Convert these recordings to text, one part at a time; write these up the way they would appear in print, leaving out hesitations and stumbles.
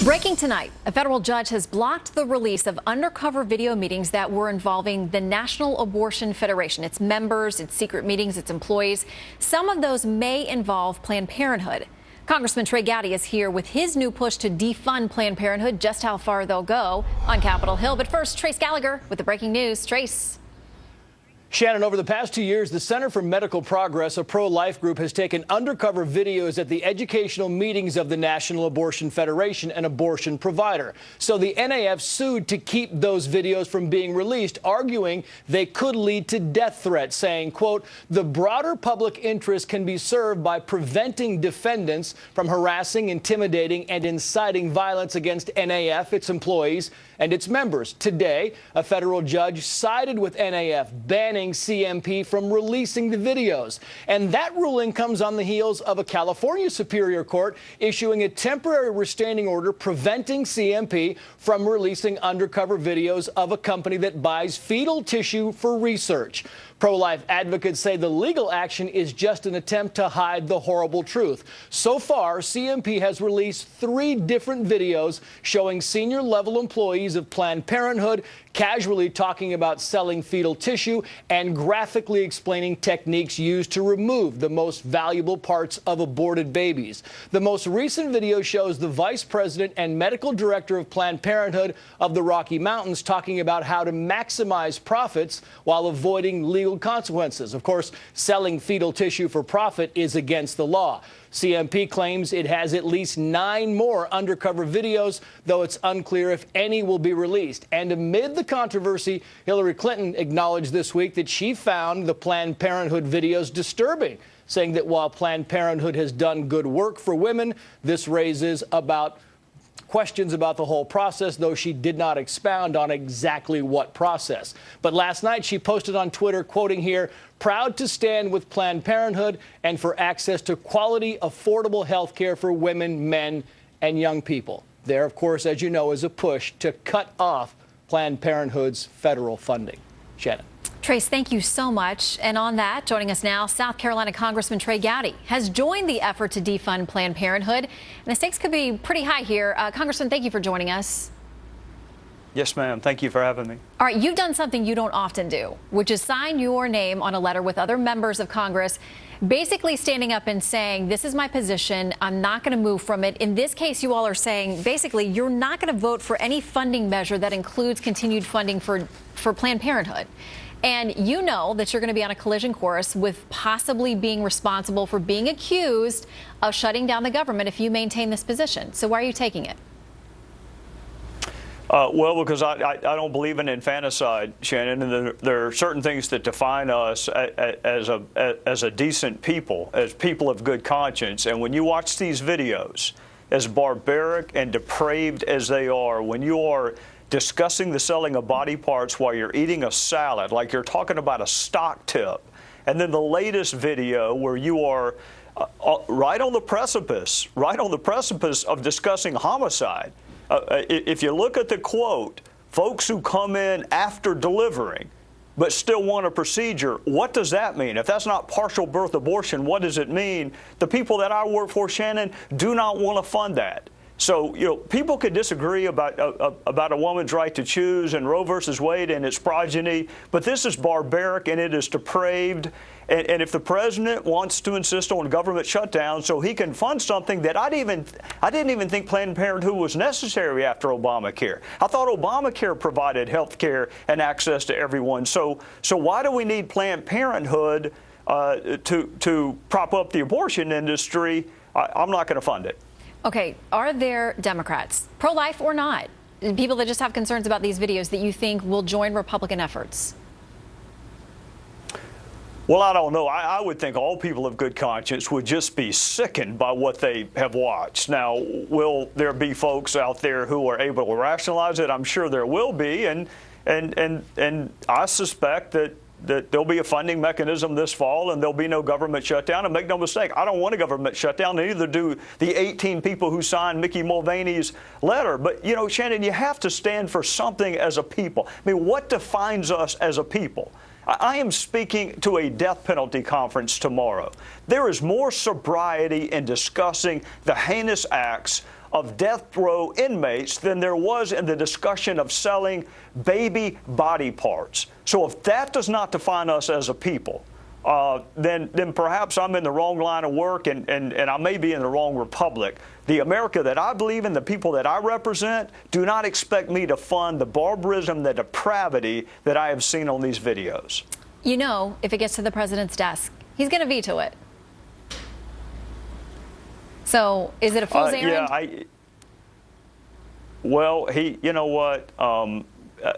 Breaking tonight, a federal judge has blocked the release of undercover video meetings that were involving the National Abortion Federation, its members, its secret meetings, its employees. Some of those may involve Planned Parenthood. Congressman Trey Gowdy is here with his new push to defund Planned Parenthood, just how far they'll go on Capitol Hill. But first, Trace Gallagher with the breaking news. Trace. Shannon, over the past 2 years, the Center for Medical Progress, a pro-life group, has taken undercover videos at the educational meetings of the National Abortion Federation, an abortion provider. So the NAF sued to keep those videos from being released, arguing they could lead to death threats, saying, quote, the broader public interest can be served by preventing defendants from harassing, intimidating, and inciting violence against NAF, its employees, and its members. Today, a federal judge sided with NAF, banning CMP from releasing the videos. And that ruling comes on the heels of a California Superior Court issuing a temporary restraining order preventing CMP from releasing undercover videos of a company that buys fetal tissue for research. Pro-life advocates say the legal action is just an attempt to hide the horrible truth. So far, CMP has released 3 different videos showing senior-level employees of Planned Parenthood casually talking about selling fetal tissue and graphically explaining techniques used to remove the most valuable parts of aborted babies. The most recent video shows the vice president and medical director of Planned Parenthood of the Rocky Mountains talking about how to maximize profits while avoiding legal consequences. Of course, selling fetal tissue for profit is against the law. CMP claims it has at least 9 more undercover videos, though it's unclear if any will be released. And amid the controversy, Hillary Clinton acknowledged this week that she found the Planned Parenthood videos disturbing, saying that while Planned Parenthood has done good work for women, this raises questions about the whole process, though she did not expound on exactly what process. But last night she posted on Twitter, quoting here, proud to stand with Planned Parenthood and for access to quality, affordable health care for women, men, and young people. There, of course, as you know, is a push to cut off Planned Parenthood's federal funding. Shannon. Trace, thank you so much. And on that, joining us now, South Carolina Congressman Trey Gowdy has joined the effort to defund Planned Parenthood. And the stakes could be pretty high here. Congressman, thank you for joining us. Yes, ma'am. Thank you for having me. All right, you've done something you don't often do, which is sign your name on a letter with other members of Congress, basically standing up and saying, this is my position, I'm not going to move from it. In this case, you all are saying, basically, you're not going to vote for any funding measure that includes continued funding for Planned Parenthood. And you know that you're going to be on a collision course with possibly being responsible for being accused of shutting down the government if you maintain this position. So why are you taking it? Well, because I don't believe in infanticide, Shannon, and there are certain things that define us as a decent people, as people of good conscience. And when you watch these videos, as barbaric and depraved as they are, when you are discussing the selling of body parts while you're eating a salad, like you're talking about a stock tip, and then the latest video where you are right on the precipice of discussing homicide. If you look at the quote, folks who come in after delivering but still want a procedure, what does that mean? If that's not partial birth abortion, what does it mean? The people that I work for, Shannon, do not want to fund that. So, you know, people could disagree about a woman's right to choose and Roe versus Wade and its progeny, but this is barbaric and it is depraved. And if the president wants to insist on government shutdown so he can fund something that I didn't even think Planned Parenthood was necessary after Obamacare. I thought Obamacare provided health care and access to everyone. So why do we need Planned Parenthood to prop up the abortion industry? I'm not going to fund it. Okay, are there Democrats, pro-life or not, people that just have concerns about these videos that you think will join Republican efforts? Well, I don't know. I would think all people of good conscience would just be sickened by what they have watched. Now, will there be folks out there who are able to rationalize it? I'm sure there will be, and I suspect that there'll be a funding mechanism this fall and there'll be no government shutdown. And make no mistake, I don't want a government shutdown, neither do the 18 people who signed Mickey Mulvaney's letter. But, you know, Shannon, you have to stand for something as a people. I mean, what defines us as a people? I am speaking to a death penalty conference tomorrow. There is more sobriety in discussing the heinous acts of death row inmates than there was in the discussion of selling baby body parts. So if that does not define us as a people, then perhaps I'm in the wrong line of work and I may be in the wrong republic. The America that I believe in, the people that I represent, do not expect me to fund the barbarism, the depravity that I have seen on these videos. You know, if it gets to the president's desk, he's going to veto it. So is it a fool's errand? Well, you know what?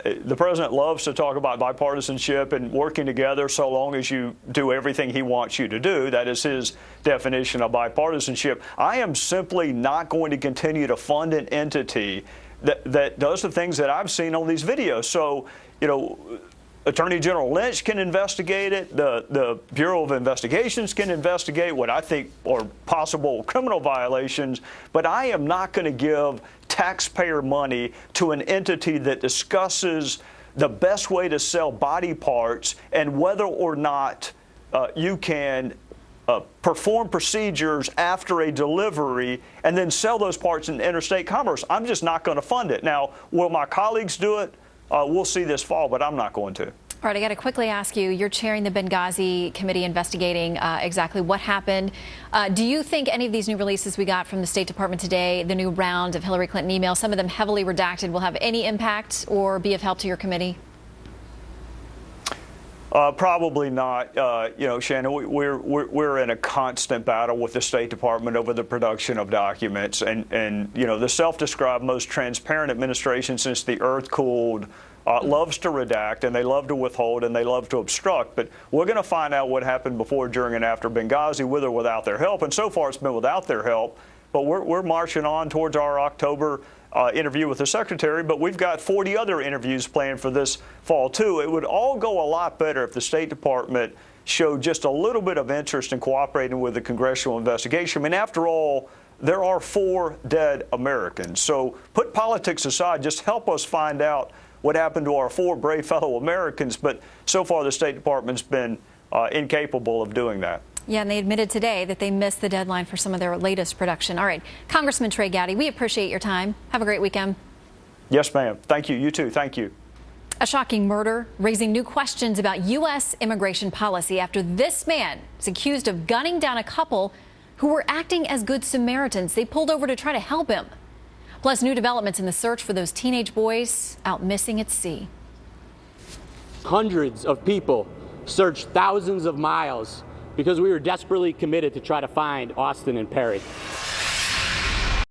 The president loves to talk about bipartisanship and working together so long as you do everything he wants you to do. That is his definition of bipartisanship. I am simply not going to continue to fund an entity that does the things that I've seen on these videos. So, you know, Attorney General Lynch can investigate it. The Bureau of Investigations can investigate what I think are possible criminal violations. But I am not going to give taxpayer money to an entity that discusses the best way to sell body parts and whether or not you can perform procedures after a delivery and then sell those parts in interstate commerce. I'm just not going to fund it. Now, will my colleagues do it? We'll see this fall, but I'm not going to. All right, I got to quickly ask you, you're chairing the Benghazi committee investigating exactly what happened. Do you think any of these new releases we got from the State Department today, the new round of Hillary Clinton emails, some of them heavily redacted, will have any impact or be of help to your committee? Probably not. You know, Shannon, we're in a constant battle with the State Department over the production of documents, and you know, the self-described most transparent administration since the earth cooled loves to redact, and they love to withhold, and they love to obstruct. But we're going to find out what happened before, during, and after Benghazi, with or without their help. And so far, it's been without their help. But we're marching on towards our October interview with the secretary, but we've got 40 other interviews planned for this fall, too. It would all go a lot better if the State Department showed just a little bit of interest in cooperating with the congressional investigation. I mean, after all, there are 4 dead Americans. So put politics aside, just help us find out what happened to our 4 brave fellow Americans. But so far, the State Department's been incapable of doing that. Yeah, and they admitted today that they missed the deadline for some of their latest production. All right, Congressman Trey Gowdy, we appreciate your time. Have a great weekend. Yes, ma'am. Thank you. You too. Thank you. A shocking murder raising new questions about U.S. immigration policy after this man is accused of gunning down a couple who were acting as good Samaritans. They pulled over to try to help him. Plus, new developments in the search for those teenage boys out missing at sea. Hundreds of people searched thousands of miles because we were desperately committed to try to find Austin and Perry.